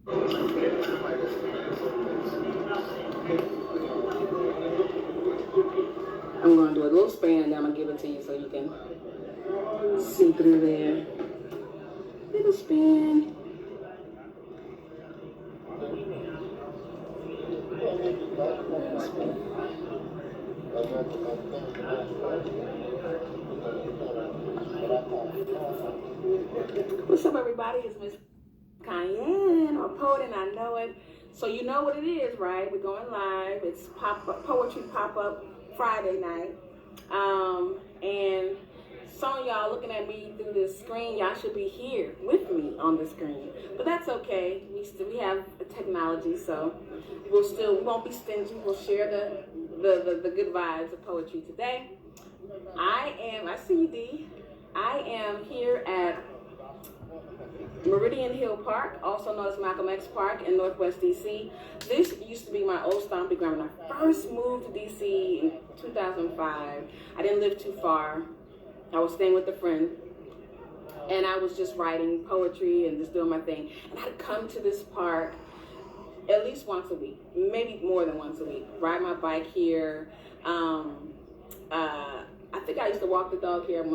I'm going to do a little span and then I'm going to give it to you so you can see through there. Little spin. What's up, everybody? It's Miss Kiane, or Poet and I Know It. So you know what it is, right? We're going live. It's Poetry Pop-Up Friday night. And some of y'all looking at me through this screen, y'all should be here with me on the screen. But that's okay. We have technology, so we won't be stingy. We'll share the good vibes of poetry today. I see you, D. I am here at Meridian Hill Park, also known as Malcolm X Park in Northwest DC. This used to be my old stomping ground when I first moved to DC in 2005. I didn't live too far. I was staying with a friend, and I was just writing poetry and just doing my thing. And I'd come to this park at least once a week, maybe more than once a week. Ride my bike here. I think I used to walk the dog here.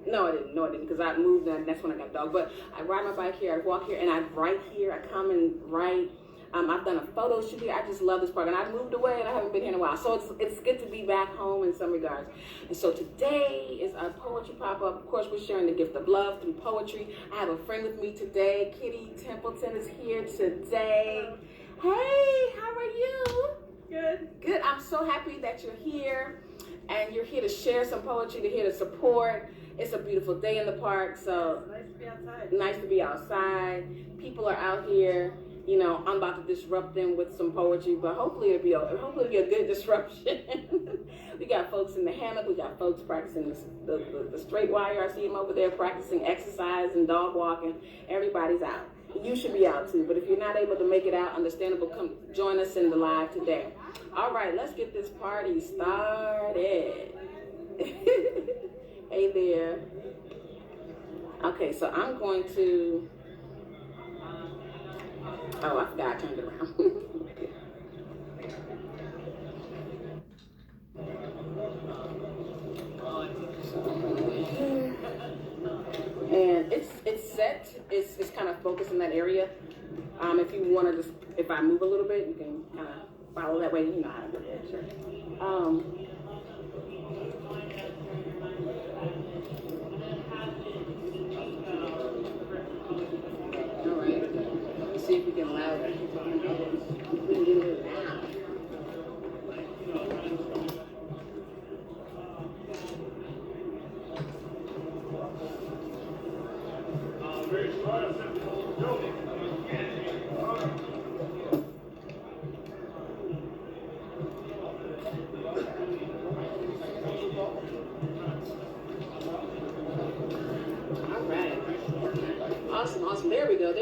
No, I didn't, because I moved and that's when I got a dog. But I ride my bike here, I walk here, and I write here. I come and write. I've done a photo shoot here. I just love this park, and I moved away, and I haven't been here in a while. So it's good to be back home in some regards. And so today is our poetry pop-up. Of course, we're sharing the gift of love through poetry. I have a friend with me today. Kitty Templeton is here today. Hey, how are you? Good. Good. I'm so happy that you're here, and you're here to share some poetry, you're here to support. It's a beautiful day in the park, so nice to be outside. Nice to be outside. People are out here. You know, I'm about to disrupt them with some poetry, but hopefully it'll be a good disruption. We got folks in the hammock. We got folks practicing the straight wire. I see them over there practicing exercise and dog walking. Everybody's out. You should be out too, but if you're not able to make it out, understandable, come join us in the live today. All right, let's get this party started. Hey there. Okay, so I'm going to, oh, I forgot I turned it around. And it's set, it's kind of focused in that area. If you want to just, if I move a little bit, you can kind of follow that way. You know how to do it, sure. All right, let's see if we can louder. We can do it now. Awesome. There we go.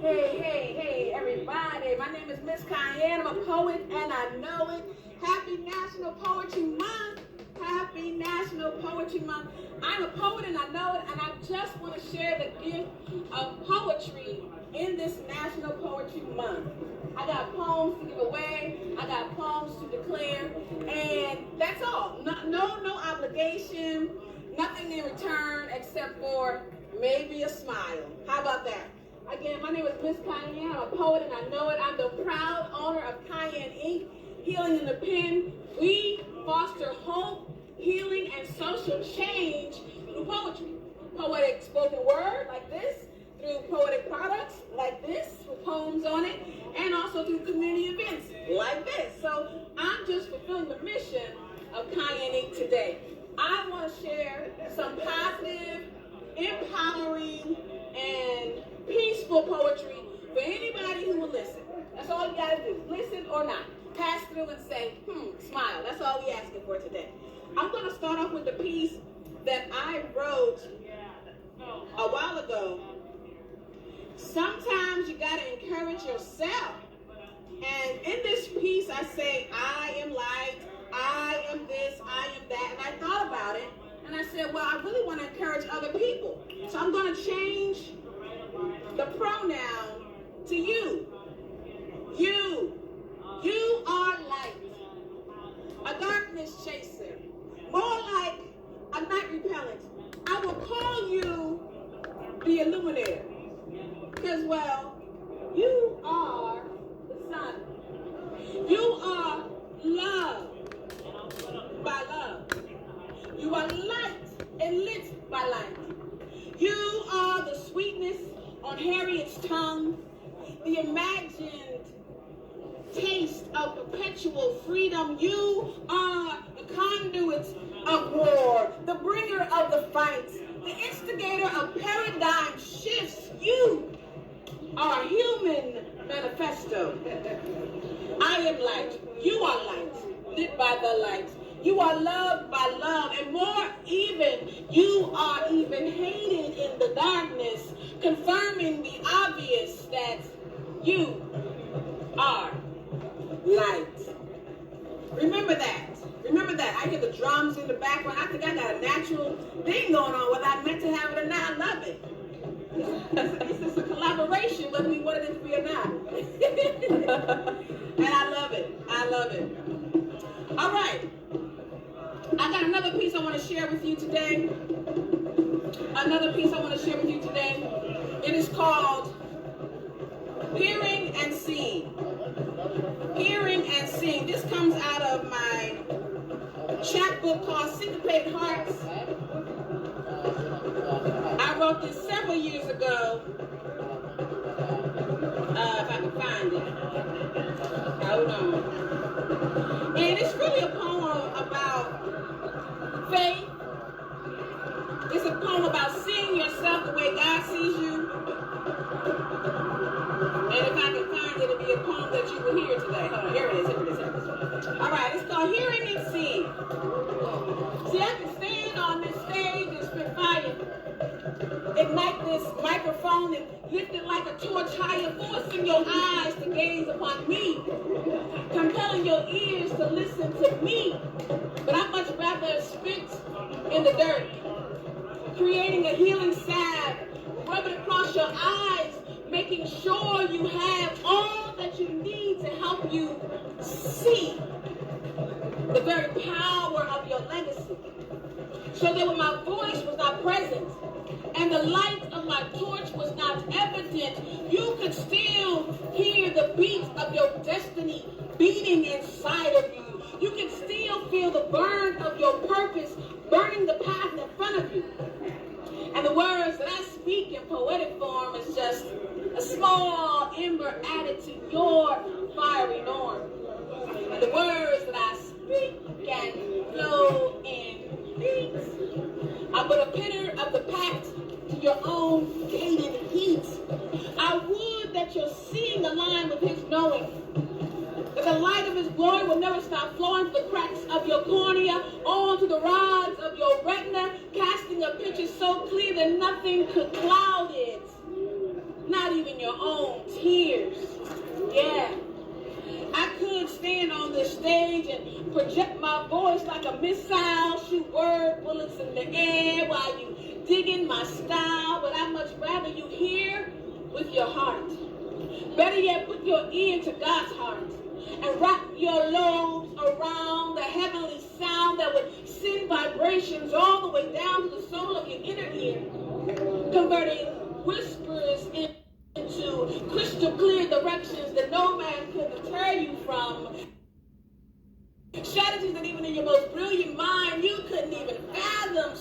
Hey, everybody. My name is Miss Kiane. I'm a poet, and I know it. Happy National Poetry Month. Happy National Poetry Month. I'm a poet, and I know it, and I just want to share the gift of poetry in this National Poetry Month. I got poems to give away. I got poems to declare, and that's all. No obligation, nothing in return except for maybe a smile. How about that? Again, my name is Miss Kiane. I'm a poet, and I know it. I'm the proud owner of Kiane Inc., Healing in the Pen. We foster hope, healing, and social change through poetry. Poetic spoken word like this, through poetic products like this with poems on it, and also through community events like this. So I'm just fulfilling the mission of Kiane Inc. today. I want to share some positive, empowering, and peaceful poetry for anybody who will listen. That's all you gotta do. Listen or not. Pass through and say, smile. That's all we asking for today. I'm gonna start off with the piece that I wrote a while ago. Sometimes you gotta encourage yourself. And in this piece I say, I am light, I am this, I am that. And I thought about it, and I said, well, I really want to encourage other people. So I'm going to change the pronoun the illuminator. Because, well, you are the sun. You are love by love. You are light and lit by light. You are the sweetness on Harriet's tongue, the imagined taste of perpetual freedom. You are the conduit of war, the bringer of the fight, the instigator of paradigm shifts. You are a human manifesto. I am light. You are light, lit by the light. You are loved by love, and more even, you are even hated in the darkness, confirming the obvious that you are light. Remember that. Remember that. I hear the drums in the background. I think I got a natural thing going on, whether I meant to have it or not. I love it. It's just a collaboration, whether we wanted it to be or not. And I love it. I love it. All right. I got another piece I want to share with you today. It is called Hearing and Seeing. Hearing and Seeing. This comes out of my chapbook called Syncopated Hearts. I wrote this several years ago. If I can find it. Hold on. And it's really a poem about faith. It's a poem about seeing yourself the way God sees you. And if I can find it, it'll be a poem that you will hear today. Hold on, here it is. All right, it's called Hearing and Seeing. See, I can stand on this stage and spit fire, ignite this microphone and lift it like a torch higher, forcing your eyes to gaze upon me, compelling your ears to listen to me. But I'd much rather spit in the dirt, creating a healing salve, rub it across your eyes, making sure you have all that you need to help you see the very power of your legacy. So that when my voice was not present and the light of my torch was not evident, you could still hear the beat of your destiny beating inside of you. You can still feel the burn of your purpose burning the path in front of you. And the words that I speak in poetic form is just a small ember added to your fiery norm. And the words that I speak can flow in beats. I put a pitter of the pact to your own gated heat. I would that your seeing align with his knowing. That the light of his glory will never stop flowing through the cracks of your cornea, onto the rods of your retina, casting a picture so clear that nothing could cloud it. Not even your own tears. Yeah. I could stand on this stage and project my voice like a missile, shoot word bullets in the air while you dig in my style, but I'd much rather you hear with your heart. Better yet, put your ear to God's heart and wrap your lobes around the heavenly sound that would send vibrations all the way down to the soul of your inner ear, converting whispers into crystal clear directions that no man could deter you from. Strategies that even in your most brilliant mind you couldn't even fathom.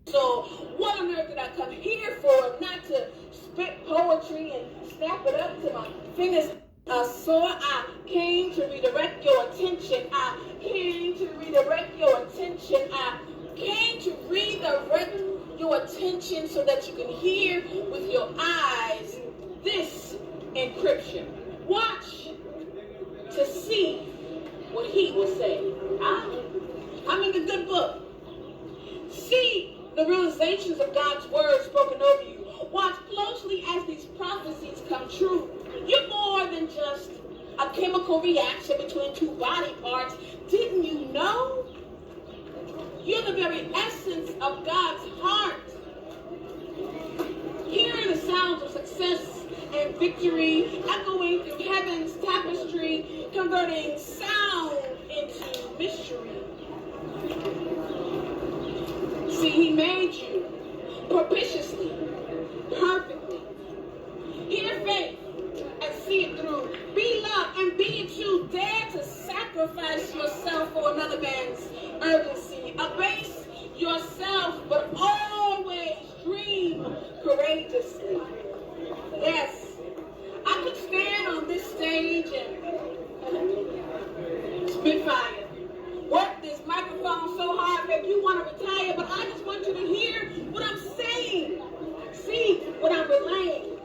So what on earth did I come here for? Not to spit poetry and snap it up to my fingers. So I came to redirect your attention. I came to redirect your attention. I came to redirect your attention so that you can hear with your eyes this encryption. Watch to see what he will say. I'm in the good book. See the realizations of God's word spoken over you. Watch closely as these prophecies come true. You're more than just a chemical reaction between two body parts. Didn't you know? You're the very essence of God's heart. Hearing the sounds of success and victory echoing through heaven's tapestry, converting sound into mystery. See, he made you propitiously, perfectly. Hear faith and see it through. Be love and be it you. Dare to sacrifice yourself for another man's urgency. Abase yourself, but always dream courageously. Yes, I could stand on this stage and spitfire. Work this microphone so hard that you want to retire, but I just want you to hear what I'm saying. See what I'm relaying.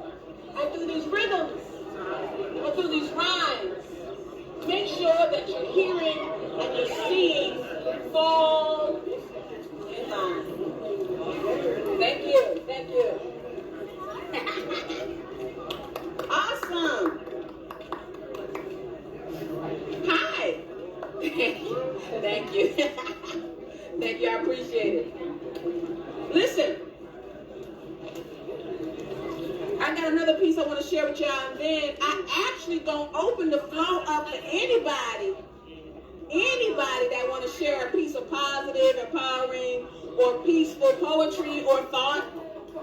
And through these rhythms, and through these rhymes, make sure that you're hearing and you're seeing fall in line. Thank you. Thank you. Awesome. Hi. Thank you. Thank you. I appreciate it. Listen. I got another piece I want to share with y'all, and then I actually gonna open the floor up to anybody that want to share a piece of positive, empowering, or peaceful poetry or thought.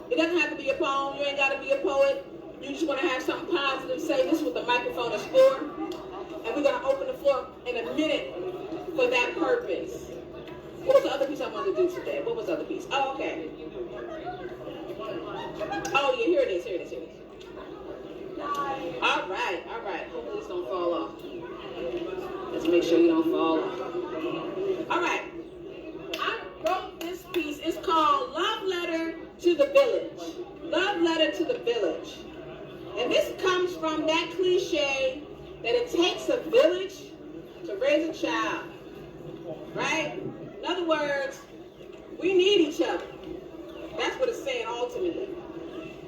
It doesn't have to be a poem. You ain't got to be a poet. You just want to have something positive. Say this is what the microphone is for, and we're gonna open the floor in a minute for that purpose. What was the other piece I wanted to do today? What was the other piece? Oh, okay. Oh, yeah, here it is. All right. Hopefully this don't fall off. Let's make sure you don't fall off. All right. I wrote this piece. It's called Love Letter to the Village. Love Letter to the Village. And this comes from that cliche that it takes a village to raise a child. Right? In other words, we need each other. That's what it's saying ultimately.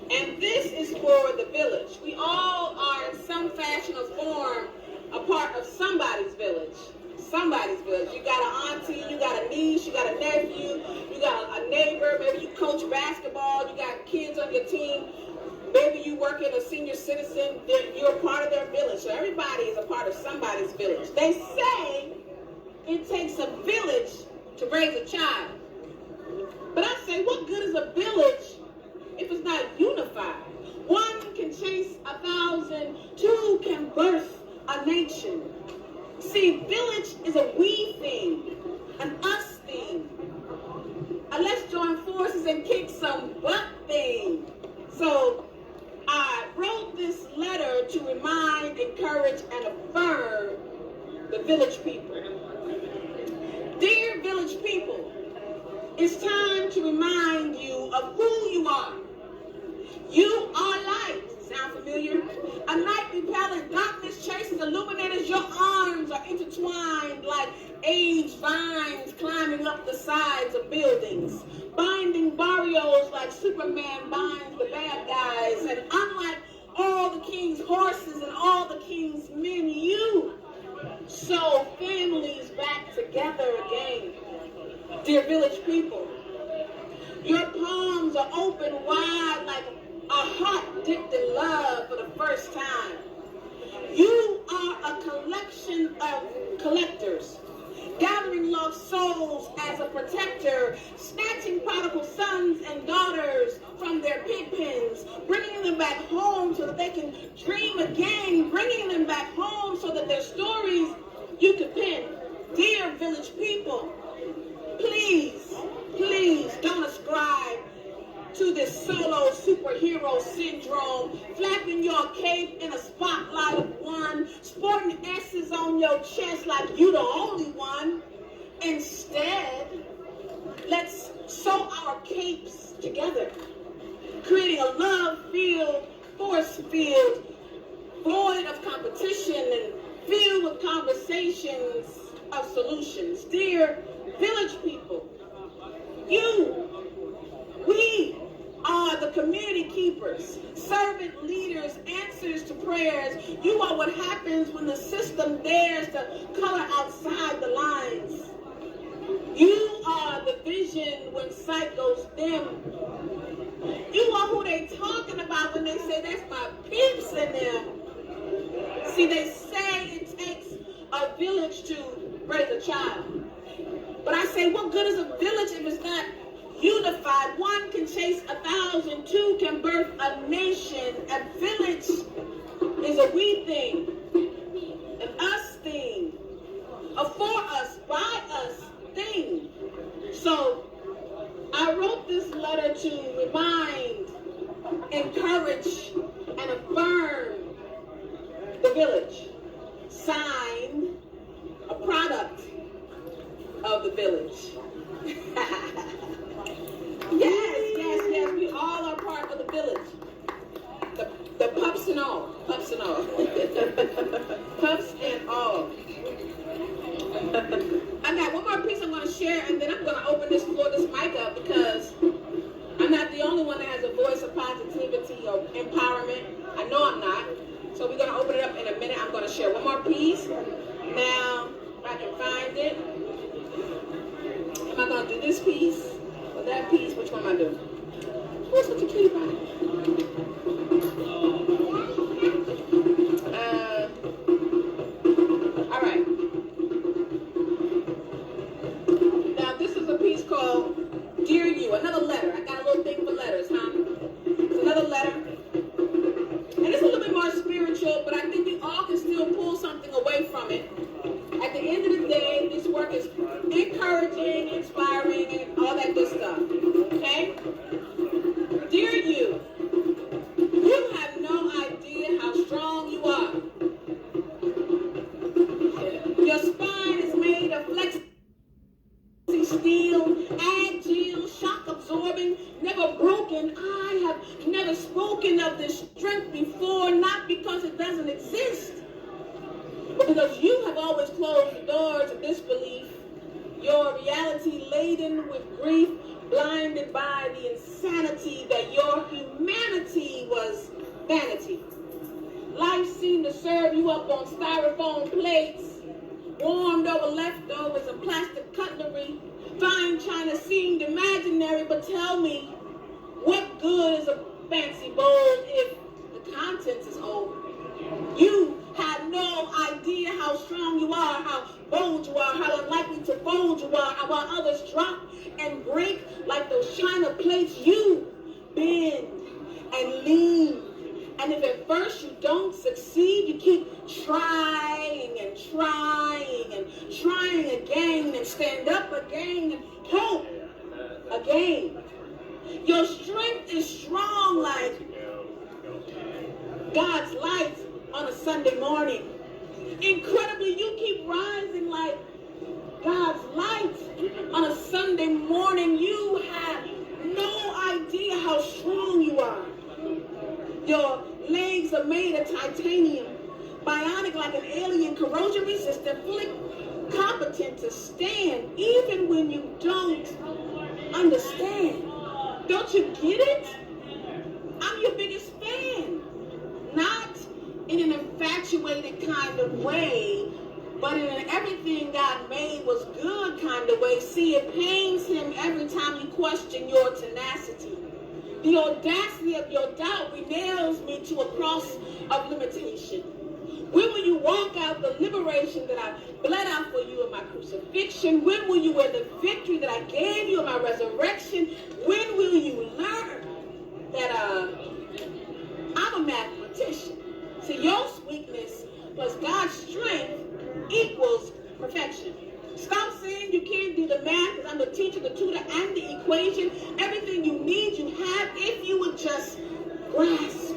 And this is for the village. We all are in some fashion or form a part of somebody's village. Somebody's village. You got an auntie, you got a niece, you got a nephew, you got a neighbor, maybe you coach basketball, you got kids on your team, maybe you work in a senior citizen, you're a part of their village. So everybody is a part of somebody's village. They say it takes a village to raise a child. But I say, what good is a village if it's not unified? One can chase 1,000, two can birth a nation. See, village is a we thing, an us thing. A let's join forces and kick some butt thing. So I wrote this letter to remind, encourage, and affirm the village people. Dear village people, it's time to remind you of who you are. You are light. Sound familiar? A night repelling darkness chases illuminators. Your arms are intertwined like age vines climbing up the sides of buildings, binding barrios like Superman binds the bad guys. And unlike all the king's horses and all the king's men, you sew families back together again. Dear village people, your palms are open wide like a heart dipped in love for the first time. You are a collection of collectors, gathering lost souls as a protector, snatching prodigal sons and daughters from their pig pens, bringing them back home so that they can dream again, bringing them back home so that their stories you can pen. Dear village people, please, please don't ascribe to this solo superhero syndrome, flapping your cape in a spotlight of one, sporting S's on your chest like you the only one. Instead, let's sew our capes together, creating a love-filled force field, void of competition and filled with conversations of solutions. Dear village people, we are the community keepers, servant leaders, answers to prayers. You are what happens when the system dares to color outside the lines. You are the vision when sight goes dim. You are who they talking about when they say that's my peeps in them. See, they say it takes a village to raise a child. But I say, what good is a village if it's not unified? One can chase 1,000. 2002 can birth a nation. A village is a we thing, an us thing, a for us, by us thing. So I wrote this letter to remind, encourage, and affirm the village. Signed, a product of the village. Yes, we all are part of the village. The pups and all. Pups and all. Pups and all. I got one more piece I'm going to share, and then I'm going to open this mic up, because I'm not the only one that has a voice of positivity or empowerment. I know I'm not. So we're going to open it up in a minute. I'm going to share one more piece. Now, if I can find it. Am I going to do this piece or that piece? Which one am I doing? What's with the kitty pie? All right. Now, this is a piece called Dear You, another letter. I got a little thing for letters, huh? It's another letter. And it's a little bit more spiritual, but I think we all can still pull something away from it. At the end of the day, this work is encouraging, inspiring, and all that good stuff. Okay? Dear you, you have no idea how strong you are. Your spine is made of flexi steel, agile, shock absorbing, never broken. I have never spoken of this strength before, not because it doesn't exist, but because you have always closed the doors of disbelief, your reality laden with grief, blinded by the insanity that your humanity was vanity. Life seemed to serve you up on styrofoam plates, warmed over leftovers and plastic cutlery. Fine china seemed imaginary, but tell me, what good is a fancy bowl if the contents is old? You have no idea how strong you are, how bold you are, how unlikely to fold you are, how while others drop and break like those china plates, you bend and lean. And if at first you don't succeed, you keep trying and trying and trying again, and stand up again and hope again. Your strength is strong like God's light on a Sunday morning. Incredibly, you keep rising like God's light on a Sunday morning. You have no idea how strong you are. Your legs are made of titanium, bionic like an alien, corrosion resistant, fully competent to stand even when you don't understand. Don't you get it? I'm your biggest fan. Not in an infatuated kind of way, but in an everything God made was good kind of way. See, it pains him every time you question your tenacity. The audacity of your doubt nails me to a cross of limitation. When will you walk out the liberation that I bled out for you in my crucifixion? When will you wear the victory that I gave you in my resurrection? When will you learn that I'm a mathematician? See, your weakness plus God's strength equals perfection. Stop saying you can't do the math, because I'm the teacher, the tutor, and the equation. Everything you need, you have, if you would just grasp.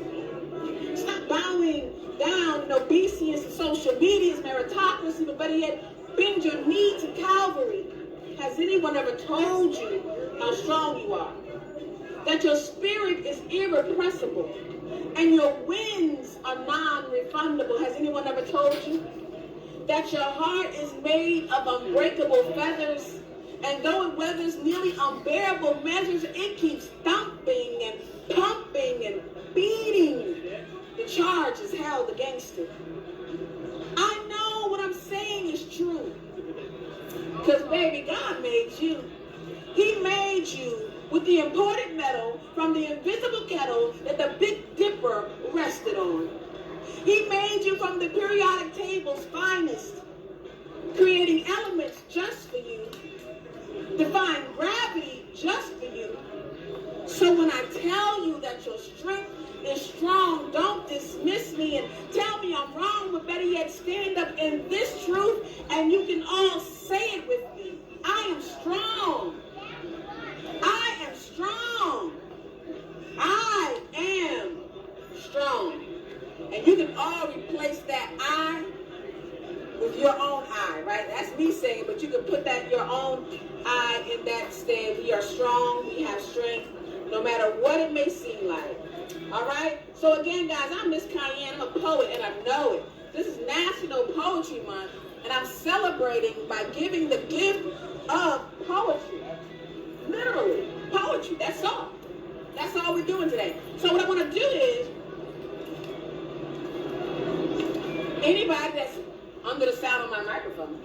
Stop bowing down in obeisance to social media's meritocracy, but better yet, bend your knee to Calvary. Has anyone ever told you how strong you are? That your spirit is irrepressible and your wins are non-refundable. Has anyone ever told you? That your heart is made of unbreakable feathers, and though it weathers nearly unbearable measures, it keeps thumping and pumping and beating. The charge is held against it. I know what I'm saying is true, because baby, God made you. He made you with the imported metal from the invisible kettle that the Big Dipper rested on. He made you from the periodic table's finest, creating elements just for you, defying gravity just for you, So when I tell you that your strength is strong, don't dismiss me and tell me I'm wrong, but better yet, stand up in this truth and you can all say it with me. I am strong. I am strong. I am strong. And you can all replace that I with your own I, right? That's me saying, but you can put that your own I in that stead. We are strong. We have strength, no matter what it may seem like. All right? So again, guys, I'm Miss Kiane. I'm a poet, and I know it. This is National Poetry Month, and I'm celebrating by giving the gift of poetry. Literally, poetry. That's all. That's all we're doing today. So what I want to do is, anybody that's under the sound of my microphone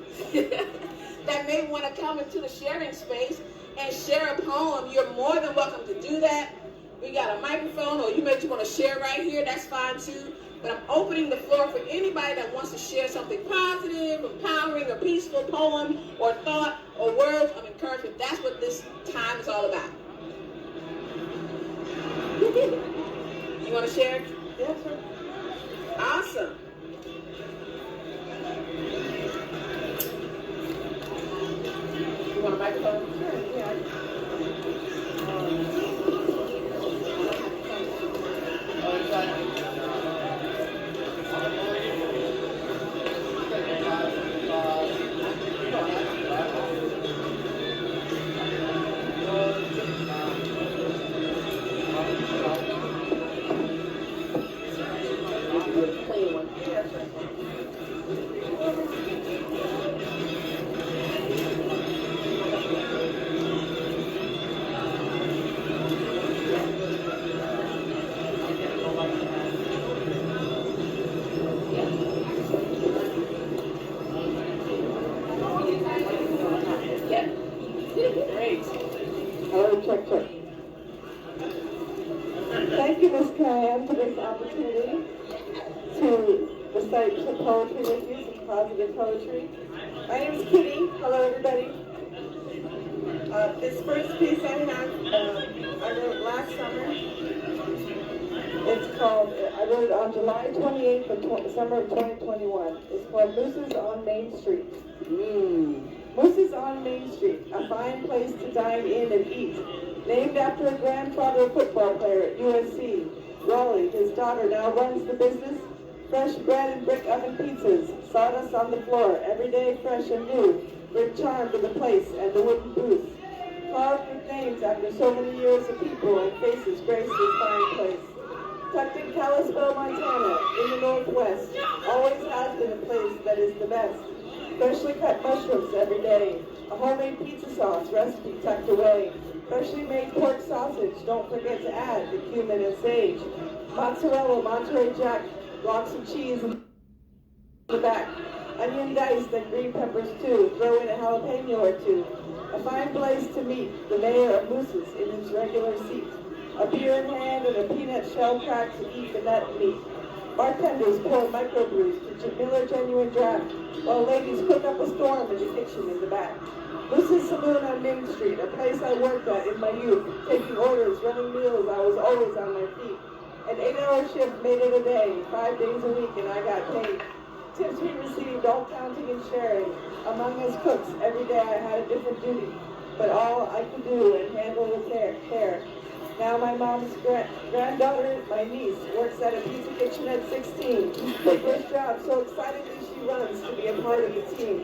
that may want to come into the sharing space and share a poem, you're more than welcome to do that. We got a microphone, or you may just want to share right here, that's fine too. But I'm opening the floor for anybody that wants to share something positive, empowering, a peaceful poem, or thought, or words of encouragement. That's what this time is all about. You want to share? Yes, sir. Awesome. You want a microphone? Sure, yeah. Check. Thank you, Ms. Kiane, for this opportunity to recite some poetry with you, some positive poetry. My name is Kitty. Hello, everybody. This first piece I wrote last summer. It's called, I wrote it on July 28th of summer of 2021. It's called Mooses on Main Street. Mooses on Main Street, a fine place to dine in and eat. Named after a grandfather football player at USC, Raleigh, his daughter now runs the business. Fresh bread and brick oven pizzas, sawdust on the floor, every day fresh and new. Bring charm to the place and the wooden booth. Carved with names after so many years of people and faces grace this fine place. Tucked in Kalispell, Montana, in the Northwest, always has been a place that is the best. Freshly cut mushrooms every day. A homemade pizza sauce recipe tucked away. Freshly made pork sausage, don't forget to add the cumin and sage. Mozzarella, Monterey Jack, blocks of cheese in the back. Onion diced and green peppers too. Throw in a jalapeno or two. A fine place to meet the mayor of Mooses in his regular seat. A beer in hand and a peanut shell crack to eat the nut meat. Bartenders pour microbrews to Miller Genuine Draft, while ladies cook up a storm in the kitchen in the back. Mooses Saloon on Main Street, a place I worked at in my youth, taking orders, running meals, I was always on my feet. An 8-hour shift made it a day, 5 days a week, and I got paid. Tips we received, all counting and sharing. Among us cooks, every day I had a different duty, but all I could do and handle with care. Now my mom's granddaughter, my niece, works at a pizza kitchen at 16. Her first job, so excitedly she runs to be a part of the team.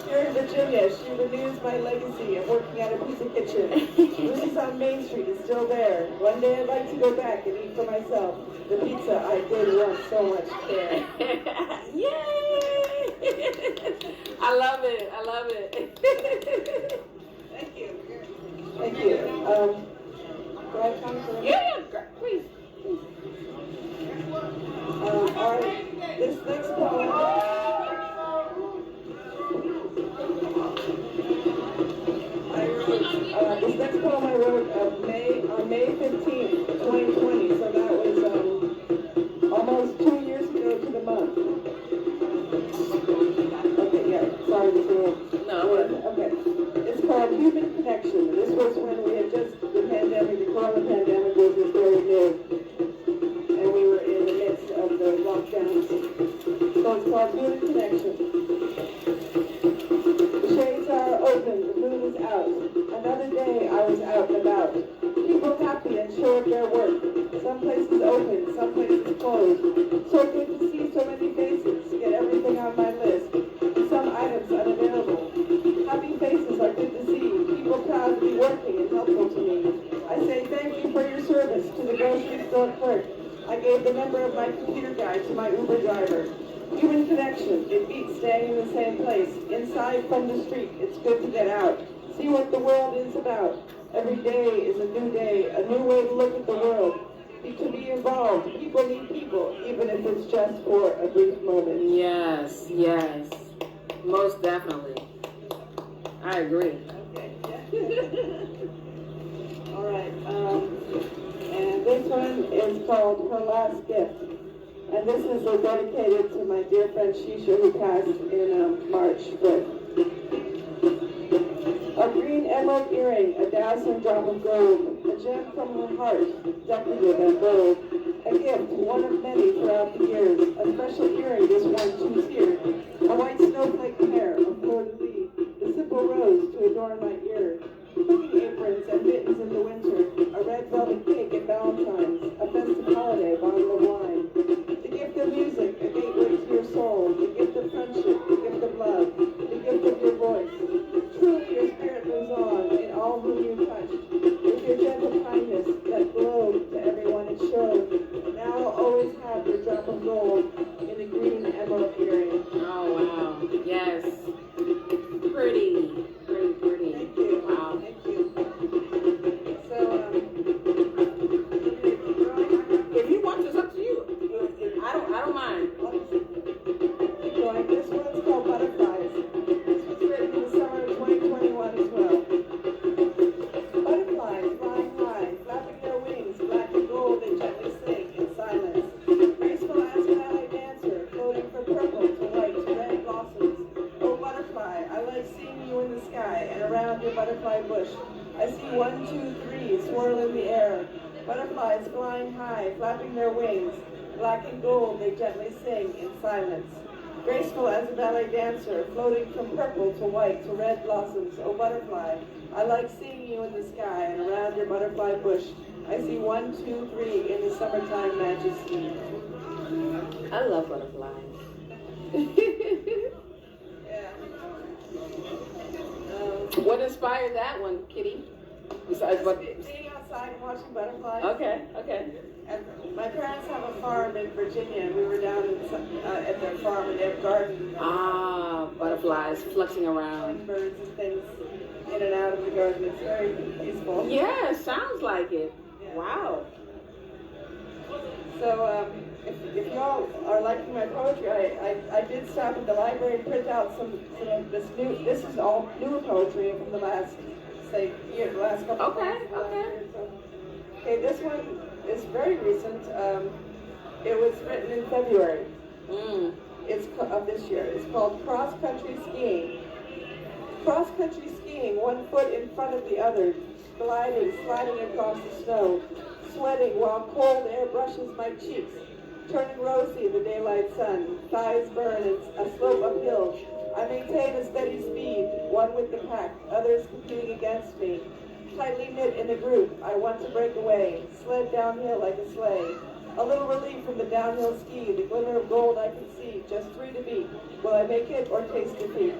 Here in Virginia, she renews my legacy of working at a pizza kitchen. Mooses on Main Street is still there. One day I'd like to go back and eat for myself the pizza I did want so much care. Yay! I love it. I love it. Thank you. Thank you. Do I come to the Yeah, please. All right, this next poem. This next poem I wrote on May 15th, 2020. So that was almost 2 years ago to the month. Okay, yeah. Sorry to do. No. Okay. It's called Human Connection. This was when we had just the corona pandemic. Some places open, some places closed. So good to see so many faces, get everything on my list. Some items unavailable. Happy faces are good to see, people proud to be working and helpful to me. I say thank you for your service to the grocery store clerk. I gave the number of my computer guide to my Uber driver. Human connection, it beats staying in the same place. Inside from the street, it's good to get out. See what the world is about. Every day is a new day, a new way to look at the world. To be involved, people need people, even if it's just for a brief moment. Yes, yes, most definitely. I agree. Okay. All right. And this one is called Her Last Gift. And this is dedicated to my dear friend Shisha, who passed in March 5th. A green emerald earring, a dazzling drop of gold, a gem from her heart, decorative and bold. A gift, one of many throughout the years. A special earring, this one choose here. A white snowflake pair, a fleur-de-lis, the simple rose to adorn my ear. Cooking aprons and mittens in the winter, a red velvet cake at Valentine's, a festive holiday, bottle of wine. The gift of music, a gateway to your soul, the gift of friendship, the gift of love, the gift of your voice. Truly your spirit lives on in all whom you touch. With your gentle kindness that glowed to everyone it showed. Now I'll always have your drop of gold in a green emerald earring. Oh, wow. Yes. Pretty. Pretty, pretty. Thank you. Wow. Thank you. So, If you want this, up to you. I don't mind. keep going. This one's called Butterflies. This was written in the summer of 2021 as well. Butterflies flying high, flapping their wings, black and gold, they gently sing in silence. Graceful as a ballet dancer, floating from purple to white to red blossoms. Oh, butterfly, I like seeing you in the sky and around your butterfly bush. I see 1, 2, 3 swirl in the air. Butterflies flying high, flapping their wings. Black and gold, they gently sing in silence. Graceful as a ballet dancer, floating from purple to white to red blossoms. Oh, butterfly, I like seeing you in the sky and around your butterfly bush. I see 1, 2, 3 in the summertime majesty. I love butterflies. Yeah. What inspired that one, Kitty? Besides what? Being outside and watching butterflies. Okay, okay. And my parents have a farm in Virginia, and we were down at their farm, and they have gardens. Ah, butterflies fluxing around. And birds and things in and out of the garden. It's very peaceful. Yeah, sounds like it. Yeah. Wow. So if y'all are liking my poetry, I did stop at the library and print out some of this new. This is all newer poetry from the last, say, year, the last couple. Okay, of months, okay. Okay, this one is very recent. It was written in February. It's of this year. It's called Cross Country Skiing. Cross country skiing, one foot in front of the other, gliding, sliding across the snow, sweating while cold air brushes my cheeks, turning rosy in the daylight sun, thighs burn and a slope uphill. I maintain a steady speed, one with the pack, others competing against me. Tightly knit in a group, I want to break away, sled downhill like a sleigh. A little relief from the downhill ski, the glimmer of gold I can see, just 3 to beat. Will I make it or taste defeat?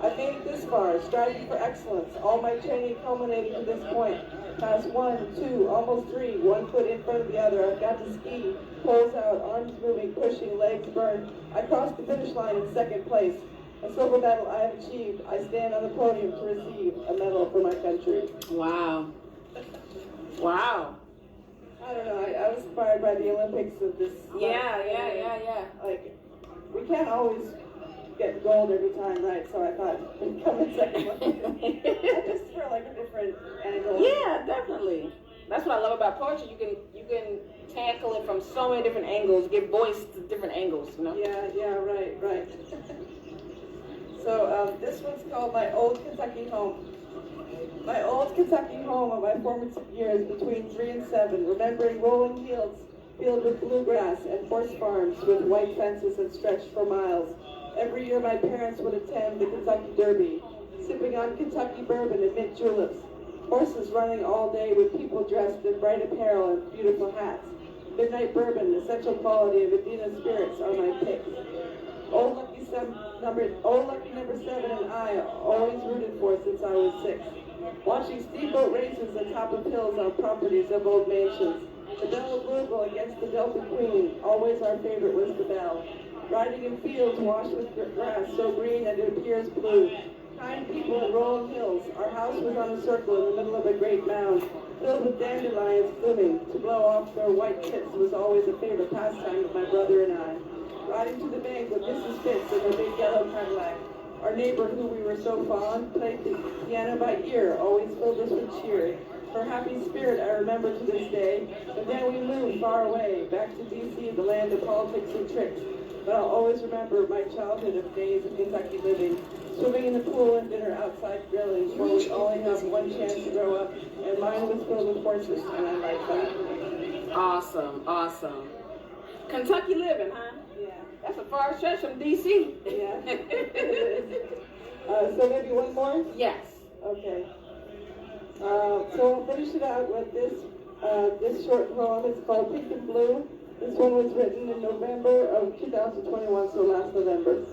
I've made it this far, striving for excellence, all my training culminating to this point. Past 1, 2, almost 3, one foot in front of the other. I've got to ski, poles out, arms moving, pushing, legs burned. I crossed the finish line in second place. A silver medal I have achieved. I stand on the podium to receive a medal for my country. Wow. Wow. I don't know, I was inspired by the Olympics of this. Yeah. Like, we can't always get gold every time, right? So I thought, come in second one. Just for like a different angle. Yeah, definitely. That's what I love about poetry. You can tackle it from so many different angles, give voice to different angles, you know? Yeah, right. So this one's called My Old Kentucky Home. My old Kentucky home of my formative years between 3 and 7, remembering rolling fields filled with bluegrass and horse farms with white fences that stretched for miles. Every year my parents would attend the Kentucky Derby, sipping on Kentucky bourbon and mint juleps. Horses running all day with people dressed in bright apparel and beautiful hats. Midnight Bourbon, essential quality of Adina Spirits are my picks. Old Lucky number 7 and I always rooted for since I was 6. Watching steamboat races atop of hills on properties of old mansions. The Belle of Louisville against the Delta Queen, always our favorite was the Belle. Riding in fields washed with grass so green that it appears blue. Kind people in rolling hills. Our house was on a circle in the middle of a great mound, filled with dandelions blooming. To blow off their white tips was always a favorite pastime of my brother and I. Riding to the bank with Mrs. Fitz in her big yellow Cadillac. Our neighbor, who we were so fond, played the piano by ear, always filled us with cheer. Her happy spirit I remember to this day, but then we moved far away, back to D.C., the land of politics and tricks. But I'll always remember my childhood of days of Kentucky living, swimming in the pool and dinner outside grilling, where we only have one chance to grow up, and mine was filled with horses, and I like that. Awesome, awesome. Kentucky living, huh? Yeah. That's a far stretch from D.C. Yeah. So maybe one more? Yes. Okay. So I'll finish it out with this short poem. It's called Pink and Blue. This one was written in November of 2021, so last November.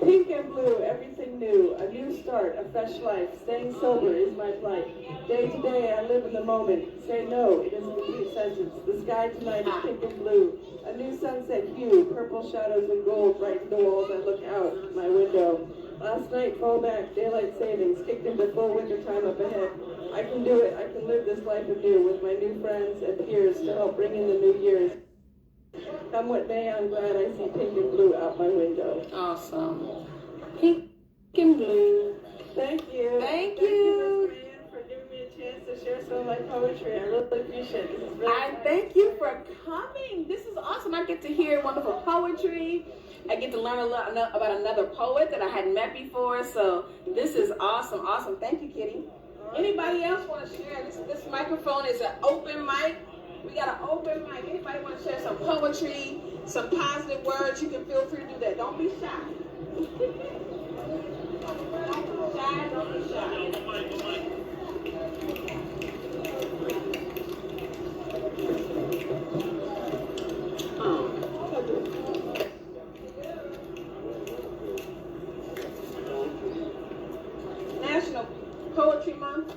Pink and blue, everything new, a new start, a fresh life. Staying sober is my plight. Day to day, I live in the moment. Say no, it is a complete sentence. The sky tonight is pink and blue. A new sunset hue, purple shadows and gold brighten the walls. I look out my window. Last night, fall back, daylight savings, kicked into full winter time up ahead. I can do it. I can live this life anew with my new friends and peers to help bring in the new years. Come what may, I'm glad I see pink and blue out my window. Awesome. Pink and blue. Thank you. Thank you, you. Miss Graham, for giving me a chance to share some of my poetry. I really appreciate it. This is really I nice. thank you for coming. This is awesome. I get to hear wonderful poetry. I get to learn a lot about another poet that I hadn't met before. So this is awesome, awesome. Thank you, Kitty. Anybody else want to share? This microphone is an open mic. We got an open mic. Anybody want to share some poetry, some positive words? You can feel free to do that. Don't be shy. Don't be shy. Don't be shy. National Poetry Month.